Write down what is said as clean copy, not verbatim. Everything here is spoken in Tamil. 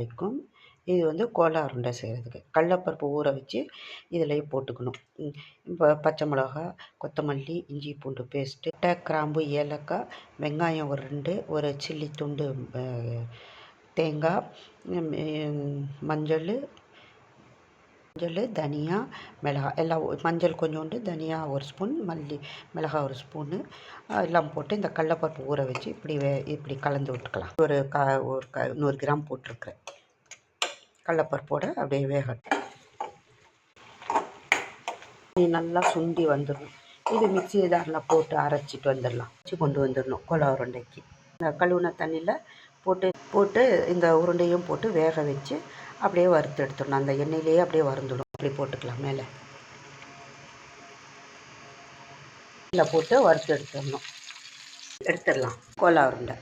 அலைக்கும். இது வந்து கோலா உருண்டை செய்கிறதுக்கு. கடலப்பருப்பு ஊற வச்சு இதிலேயே போட்டுக்கணும். இப்போ பச்சை மிளகா, கொத்தமல்லி, இஞ்சி பூண்டு பேஸ்ட்டு, பட்டை, கிராம்பு, ஏலக்காய், வெங்காயம் ஒரு 2, ஒரு சில்லி துண்டு, தேங்காய், மஞ்சள், தனியா, மிளகாய் எல்லாம். மஞ்சள் கொஞ்சோண்டு, தனியா ஒரு ஸ்பூன், மிளகாய் ஒரு ஸ்பூனு எல்லாம் போட்டு இந்த கடலப்பருப்பு ஊற வச்சு இப்படி கலந்து விட்டுக்கலாம். ஒரு 100 கிராம் போட்டிருக்கிறேன். கடலப்பருப்போடு அப்படியே வேகட்டும். நல்லா சுண்டி வந்துடும். இது மிக்ஸி ஜாரில் போட்டு அரைச்சிட்டு வந்துடலாம். வச்சு கொண்டு வந்துடணும் கோலா உருண்டைக்கு. இந்த கழுவுன தண்ணியில் போட்டு இந்த உருண்டையும் போட்டு வேக வச்சு அப்படியே வறுத்து எடுத்துடணும். அந்த எண்ணெயிலேயே அப்படியே வறுந்துடும். அப்படி போட்டுக்கலாம். மேலே போட்டு வறுத்து எடுத்துடலாம் கோலா உருண்டை.